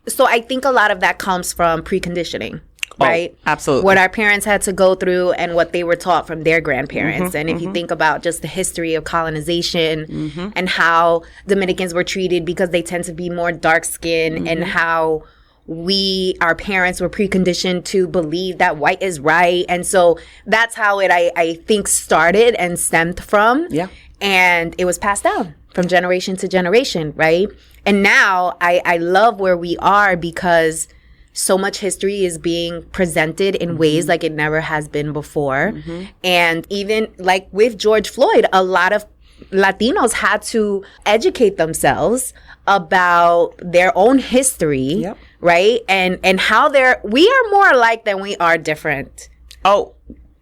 a lot of that comes from preconditioning, right? Oh, absolutely. What our parents had to go through and what they were taught from their grandparents. And if you think about just the history of colonization and how Dominicans were treated because they tend to be more dark-skinned and how our parents were preconditioned to believe that white is right. And so that's how it, I think, started and stemmed from. Yeah. And it was passed down from generation to generation, right? And now I love where we are because so much history is being presented in ways like it never has been before. And even like with George Floyd, a lot of Latinos had to educate themselves about their own history, right? And how we are more alike than we are different. Oh,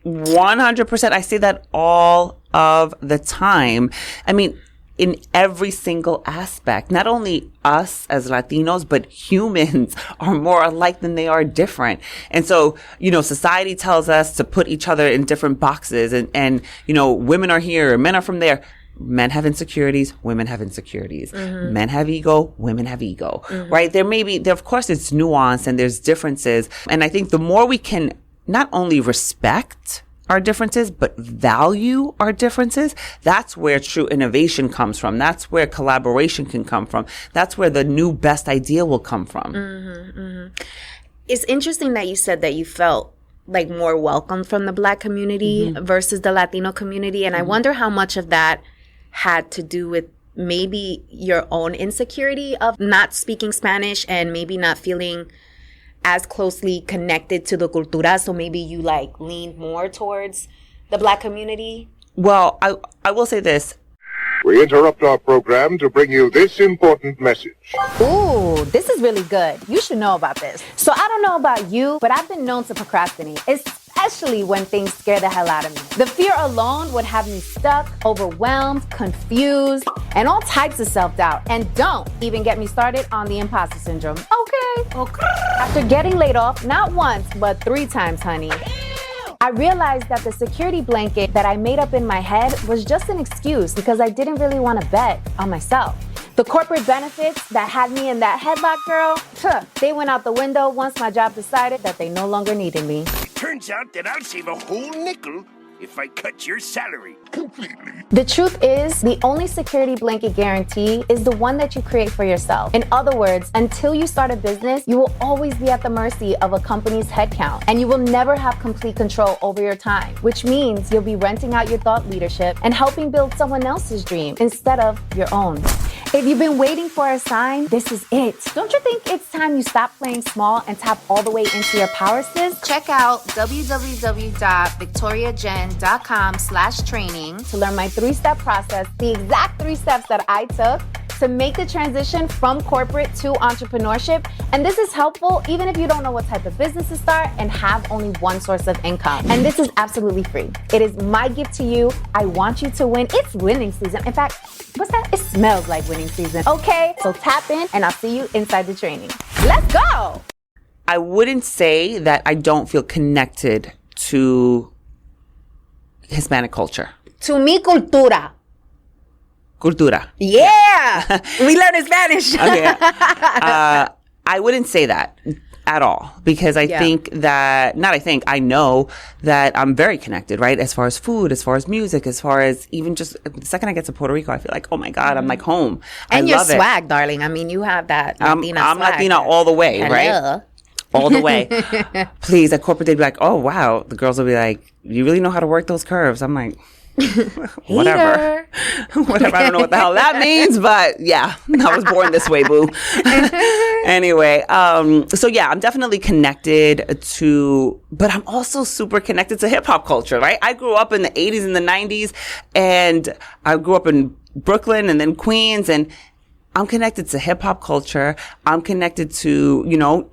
100%. I say that all of the time. I mean, in every single aspect, not only us as Latinos, but humans are more alike than they are different. And so, you know, society tells us to put each other in different boxes and you know, women are here, men are from there. Men have insecurities, women have insecurities. Men have ego, women have ego, right? Of course, it's nuance and there's differences. And I think the more we can not only respect our differences, but value our differences, that's where true innovation comes from. That's where collaboration can come from. That's where the new best idea will come from. It's interesting that you said that you felt like more welcome from the Black community versus the Latino community. And I wonder how much of that had to do with maybe your own insecurity of not speaking Spanish and maybe not feeling as closely connected to the cultura. So maybe you like leaned more towards the Black community. Well, I will say this. We interrupt our program to bring you this important message. Ooh, this is really good. You should know about this. So I don't know about you, but I've been known to procrastinate, especially when things scare the hell out of me. The fear alone would have me stuck, overwhelmed, confused, and all types of self-doubt. And don't even get me started on the imposter syndrome. Okay. After getting laid off, not once, but 3 times, honey, I realized that the security blanket that I made up in my head was just an excuse because I didn't really want to bet on myself. The corporate benefits that had me in that headlock, girl, they went out the window once my job decided that they no longer needed me. Turns out that I'll save a whole nickel if I cut your salary completely. The truth is, the only security blanket guarantee is the one that you create for yourself. In other words, until you start a business, you will always be at the mercy of a company's headcount, and you will never have complete control over your time, which means you'll be renting out your thought leadership and helping build someone else's dream instead of your own. If you've been waiting for a sign, this is it. Don't you think it's time you stop playing small and tap all the way into your power, sis? Check out www.victoriajen.com/training To learn my 3-step process, the exact 3 steps that I took to make the transition from corporate to entrepreneurship. And this is helpful even if you don't know what type of business to start and have only one source of income. And this is absolutely free. It is my gift to you. I want you to win. It's winning season. In fact, what's that? It smells like winning season. Okay, so tap in and I'll see you inside the training. Let's go. I wouldn't say that I don't feel connected to Hispanic culture. To mi cultura. Cultura. Yeah. We learned in Spanish. Okay. I wouldn't say that at all because I know that I'm very connected, right? As far as food, as far as music, as far as even just the second I get to Puerto Rico, I feel like, oh my God, I'm like home. And I your love swag, it. darling. I mean, you have that Latina I'm swag. Latina all the way, Hello. right? All the way. Please, at corporate, they'd be like, oh, wow. The girls will be like, you really know how to work those curves. I'm like, whatever. Whatever. I don't know what the hell that means, but yeah, I was born this way, boo. Anyway, so yeah, I'm definitely connected to, but I'm also super connected to hip hop culture, right? I grew up in the 80s and the 90s, and I grew up in Brooklyn and then Queens, and I'm connected to hip hop culture. I'm connected to,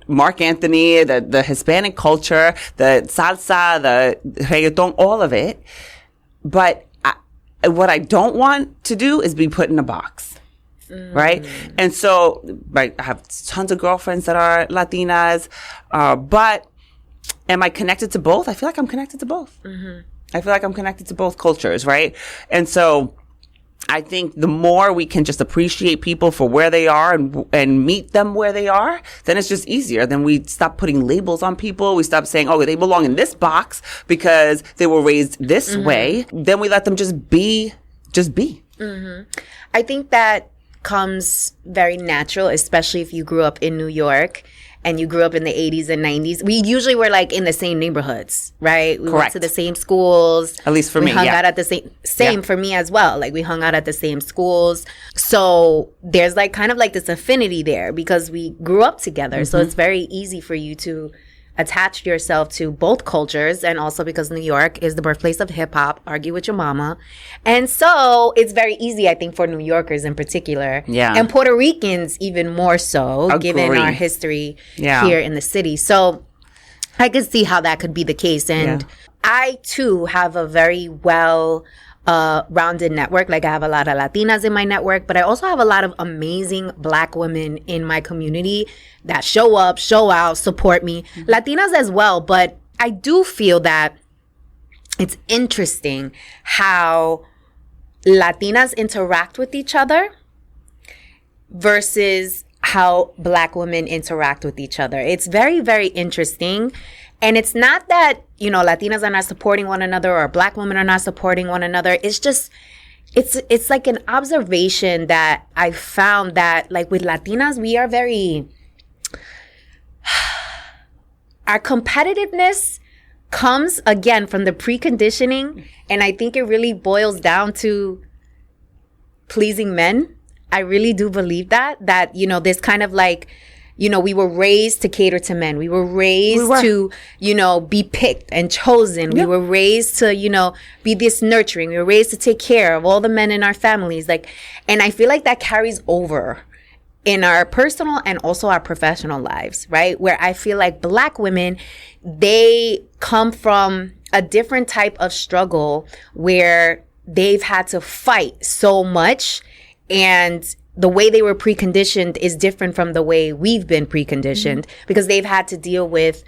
Mark Anthony, the Hispanic culture, the salsa, the reggaeton, all of it. But what I don't want to do is be put in a box. Right? And so, right, I have tons of girlfriends that are Latinas. But am I connected to both? I feel like I'm connected to both. I feel like I'm connected to both cultures, right? And so, I think the more we can just appreciate people for where they are and meet them where they are, then it's just easier. Then we stop putting labels on people. We stop saying, oh, they belong in this box because they were raised this way. Then we let them just be. I think that comes very natural, especially if you grew up in New York and you grew up in the 80s and 90s. We usually were like in the same neighborhoods, right? We went to the same schools. At least for me, We hung out at the same for me as well. Like we hung out at the same schools. So there's like kind of like this affinity there because we grew up together. So it's very easy for you to attach yourself to both cultures, and also because New York is the birthplace of hip hop, argue with your mama. And so it's very easy, I think, for New Yorkers in particular. Yeah. And Puerto Ricans even more so, given Agree. our history here in the city. So I could see how that could be the case. And I too have a very rounded network. Like I have a lot of Latinas in my network, but I also have a lot of amazing Black women in my community that show up, show out, support me. Latinas as well, but I do feel that it's interesting how Latinas interact with each other versus how Black women interact with each other. It's very, very interesting. And it's not that, Latinas are not supporting one another or Black women are not supporting one another. It's just, it's like an observation that I found that like with Latinas, we are very, our competitiveness comes again from the preconditioning. And I think it really boils down to pleasing men. I really do believe that, this kind of like, we were raised to cater to men. We were raised to, be picked and chosen. We were raised to, be this nurturing. We were raised to take care of all the men in our families. And I feel like that carries over in our personal and also our professional lives, right? Where I feel like Black women, they come from a different type of struggle where they've had to fight so much, and the way they were preconditioned is different from the way we've been preconditioned because they've had to deal with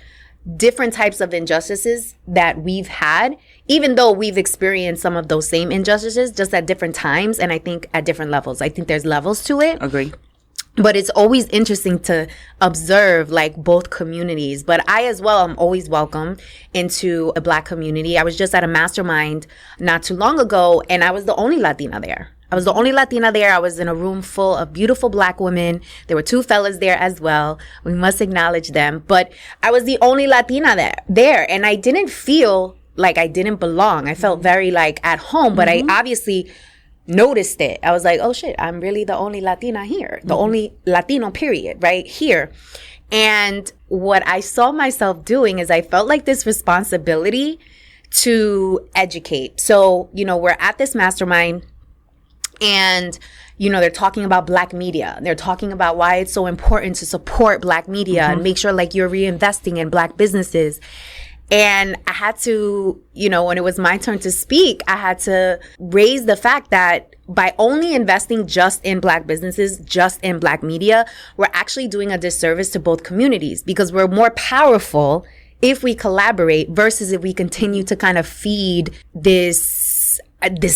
different types of injustices that we've had, even though we've experienced some of those same injustices, just at different times, and I think at different levels. I think there's levels to it. Agree. But it's always interesting to observe like both communities. But I as well am always welcome into a Black community. I was just at a mastermind not too long ago, and I was the only Latina there. I was in a room full of beautiful Black women. There were 2 fellas there as well. We must acknowledge them. But I was the only Latina there. And I didn't feel like I didn't belong. I felt very like at home, but I obviously noticed it. I was like, oh shit, I'm really the only Latina here. The only Latino period, right here. And what I saw myself doing is I felt like this responsibility to educate. So, we're at this mastermind and, they're talking about Black media. They're talking about why it's so important to support Black media and make sure like you're reinvesting in Black businesses. And I had to, when it was my turn to speak, I had to raise the fact that by only investing just in Black businesses, just in Black media, we're actually doing a disservice to both communities because we're more powerful if we collaborate versus if we continue to kind of feed this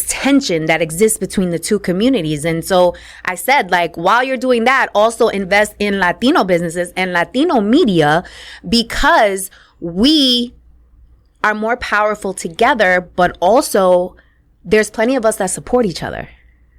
tension that exists between the 2 communities. And so I said, like, while you're doing that, also invest in Latino businesses and Latino media because we are more powerful together, but also there's plenty of us that support each other,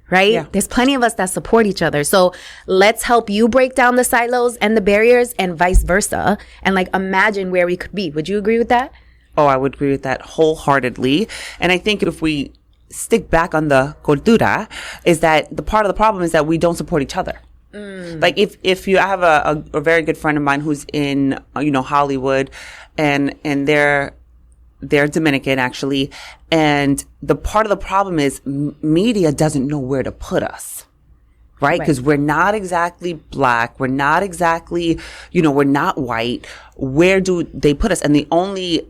right? Yeah. There's plenty of us that support each other. So let's help you break down the silos and the barriers and vice versa. And like, imagine where we could be. Would you agree with that? Oh, I would agree with that wholeheartedly. And I think if we stick back on the cultura, is that the part of the problem is that we don't support each other. Like if you have a very good friend of mine who's in, Hollywood and they're Dominican actually. And the part of the problem is media doesn't know where to put us. Right? Because we're not exactly Black. We're not exactly, we're not white. Where do they put us? And the only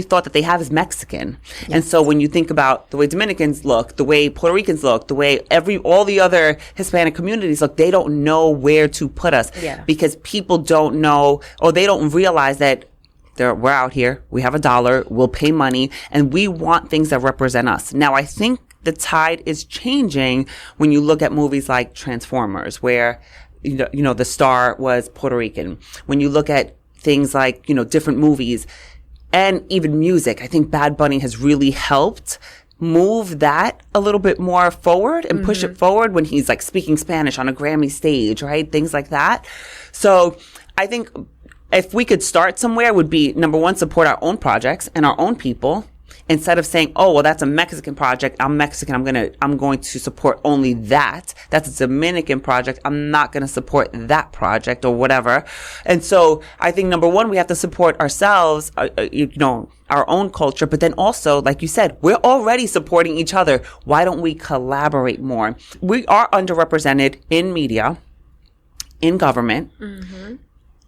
thought that they have is Mexican. Yes. And so when you think about the way Dominicans look, the way Puerto Ricans look, the way all the other Hispanic communities look, they don't know where to put us because people don't know or they don't realize that we're out here, we have $1, we'll pay money, and we want things that represent us. Now, I think the tide is changing when you look at movies like Transformers, where, the star was Puerto Rican. When you look at things like, different movies, and even music, I think Bad Bunny has really helped move that a little bit more forward and push it forward when he's like speaking Spanish on a Grammy stage, right? Things like that. So I think if we could start somewhere, would be number 1, support our own projects and our own people instead of saying, oh, well, that's a Mexican project. I'm Mexican. I'm going to support only that. That's a Dominican project. I'm not going to support that project or whatever. And so I think number 1, we have to support ourselves, our own culture. But then also, like you said, we're already supporting each other. Why don't we collaborate more? We are underrepresented in media, in government,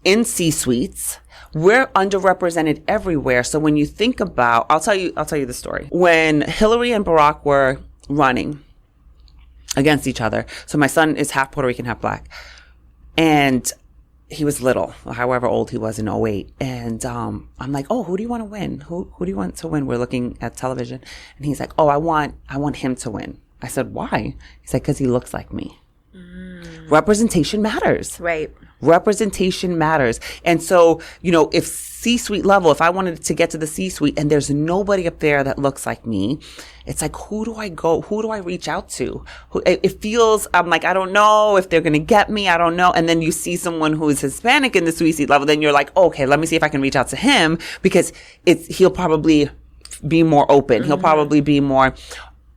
in C-suites. We're underrepresented everywhere. So when you think about, I'll tell you the story. When Hillary and Barack were running against each other, so my son is half Puerto Rican, half Black, and he was little, however old he was in '08. And I'm like, oh, who do you want to win? Who do you want to win? We're looking at television, and he's like, oh, I want him to win. I said, why? He's like, because he looks like me. Representation matters. Right. Representation matters. And so, if C-suite level, if I wanted to get to the C-suite and there's nobody up there that looks like me, it's like, who do I go? Who do I reach out to? It feels, I'm like, I don't know if they're going to get me. I don't know. And then you see someone who is Hispanic in the C-suite level, then you're like, okay, let me see if I can reach out to him because he'll probably be more open. He'll probably be more,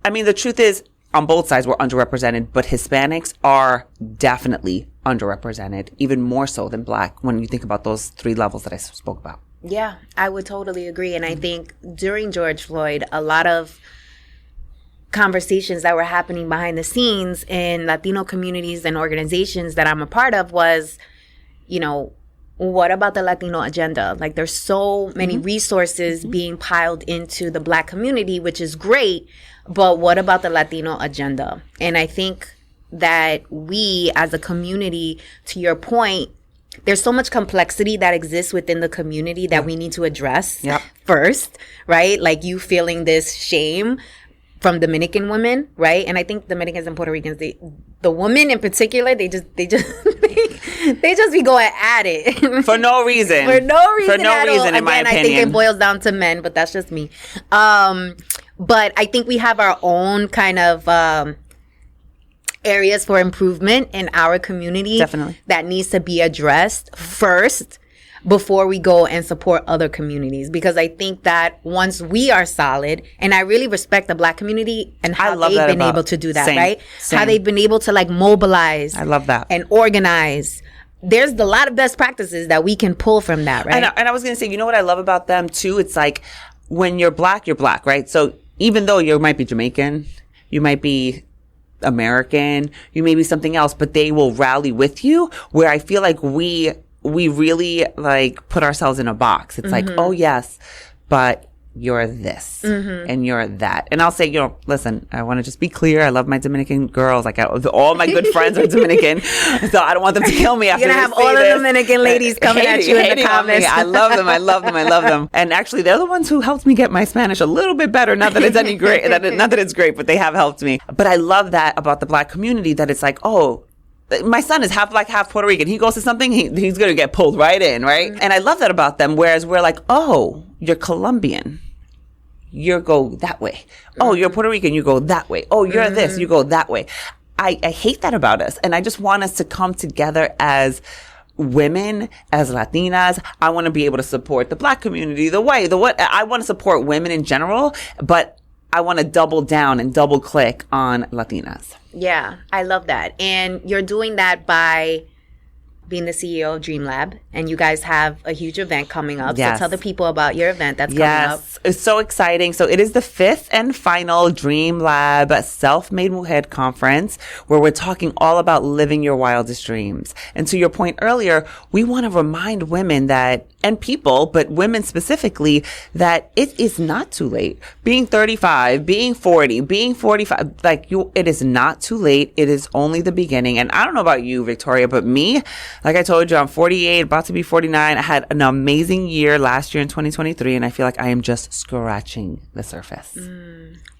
the truth is, on both sides, we're underrepresented, but Hispanics are definitely underrepresented, even more so than Black when you think about those 3 levels that I spoke about. Yeah, I would totally agree. And I think during George Floyd, a lot of conversations that were happening behind the scenes in Latino communities and organizations that I'm a part of was, what about the Latino agenda? Like, there's so many resources being piled into the Black community, which is great. But what about the Latino agenda? And I think that we as a community, to your point, there's so much complexity that exists within the community that we need to address first, right? Like you feeling this shame from Dominican women, right? And I think Dominicans and Puerto Ricans, the women in particular, they just they just be going at it for no reason. For no reason at all. In my opinion. I think it boils down to men, but that's just me. But I think we have our own kind of areas for improvement in our community. Definitely. That needs to be addressed first before we go and support other communities. Because I think that once we are solid, and I really respect the Black community and how they've been able to do that, right? Same. How they've been able to like mobilize. I love that. And organize. There's a lot of best practices that we can pull from that, right? And I was going to say, you know what I love about them too? It's like when you're Black, right? So even though you might be Jamaican, you might be American, you may be something else, but they will rally with you, where I feel like we really like put ourselves in a box. It's like, oh yes, but you're this and you're that. And I'll say, listen, I want to just be clear. I love my Dominican girls. Like all my good friends are Dominican, so I don't want them to kill me after You're going to have all the Dominican ladies coming at you in the comments. I love them. And actually, they're the ones who helped me get my Spanish a little bit better. Not that it's any great, not that it's great, but they have helped me. But I love that about the Black community, that it's like, oh, my son is half Black, half Puerto Rican. He goes to something, he's going to get pulled right in, right? And I love that about them. Whereas we're like, oh, you're Colombian, you go that way. Oh, you're Puerto Rican, you go that way. Oh, you're this, you go that way. I hate that about us. And I just want us to come together as women, as Latinas. I want to be able to support the Black community, the white. I want to support women in general, but I want to double down and double click on Latinas. Yeah, I love that. And you're doing that by being the CEO of Dream Lab, and you guys have a huge event coming up. Yes. So tell the people about your event that's coming up. Yes, it's so exciting. So it is the 5th and final Dream Lab Self-Made Mujer Conference, where we're talking all about living your wildest dreams. And to your point earlier, we want to remind women that, and people, but women specifically, that it is not too late. Being 35, being 40, being 45, it is not too late. It is only the beginning. And I don't know about you, Victoria, but me, like I told you, I'm 48, about to be 49. I had an amazing year last year in 2023, and I feel like I am just scratching the surface.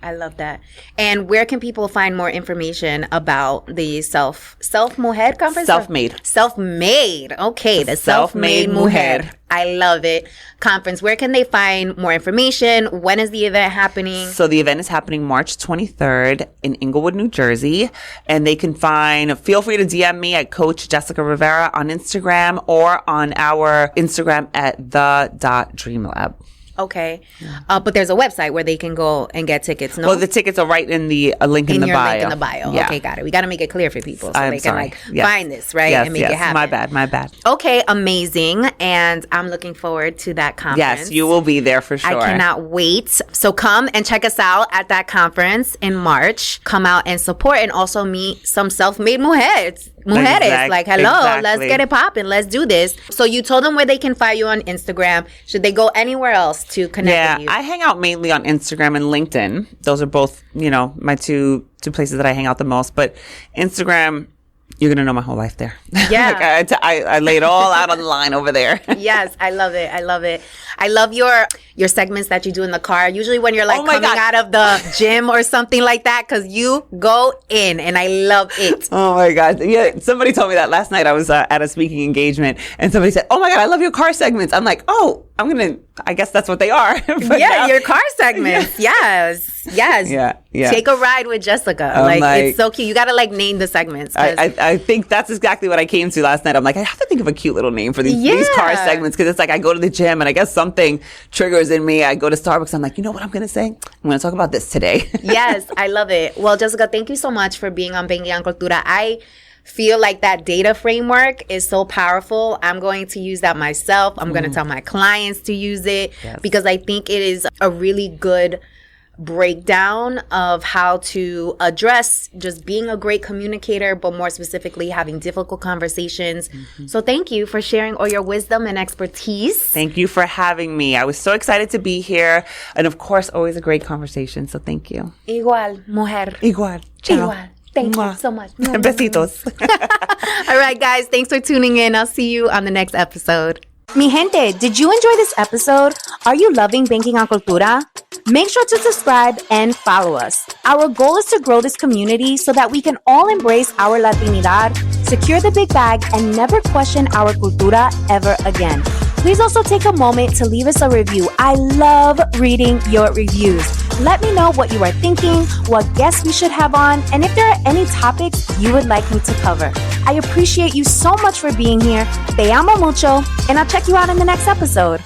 I love that. And where can people find more information about the Self-Mujer Conference? Self-Made. Okay, the Self-Made Mujer. I love it. Conference. Where can they find more information? When is the event happening? So the event is happening March 23rd in Inglewood, New Jersey. And they can feel free to DM me at Coach Jessica Rivera on Instagram, or on our Instagram at the.dreamlab. Okay. But there's a website where they can go and get tickets. No? Well, the tickets are right in the link in the bio. Link in the bio. Yeah. Okay, got it. We got to make it clear for people so I'm they sorry. can find this, right? Yes, and make it happen. My bad. Okay, amazing. And I'm looking forward to that conference. Yes, you will be there for sure. I cannot wait. So come and check us out at that conference in March. Come out and support, and also meet some self-made mujeres. Like, hello, let's get it popping. Let's do this. So you told them where they can find you on Instagram. Should they go anywhere else to connect with you? I hang out mainly on Instagram and LinkedIn. Those are both, my two places that I hang out the most. But Instagram, you're going to know my whole life there. Yeah. I lay it all out on the line over there. Yes, I love it. I love your segments that you do in the car. Usually when you're coming out of the gym or something like that, because you go in, and I love it. Oh my God. Yeah. Somebody told me that last night. I was at a speaking engagement, and somebody said, oh my God, I love your car segments. I'm like, oh, I guess that's what they are. Your car segments. Yes. Yeah. Take a ride with Jessica. It's so cute. You got to name the segments. I think that's exactly what I came to last night. I'm like, I have to think of a cute little name for these car segments, because it's like I go to the gym and I guess something triggers in me. I go to Starbucks. I'm like, you know what I'm going to say? I'm going to talk about this today. Yes, I love it. Well, Jessica, thank you so much for being on Bengi on Cultura. I feel like that data framework is so powerful. I'm going to use that myself. I'm going to tell my clients to use it, because I think it is a really good breakdown of how to address just being a great communicator, but more specifically having difficult conversations. So thank you for sharing all your wisdom and expertise. Thank you for having me. I was so excited to be here. And of course, always a great conversation. So thank you. Igual, mujer. Igual. Ciao. Igual. Thank Mwah. you so much. Besitos. All right, guys. Thanks for tuning in. I'll see you on the next episode. Mi gente, did you enjoy this episode? Are you loving Banking on Cultura? Make sure to subscribe and follow us. Our goal is to grow this community so that we can all embrace our Latinidad, secure the big bag, and never question our cultura ever again. Please also take a moment to leave us a review. I love reading your reviews. Let me know what you are thinking, what guests we should have on, and if there are any topics you would like me to cover. I appreciate you so much for being here. Te amo mucho, and I'll check you out in the next episode.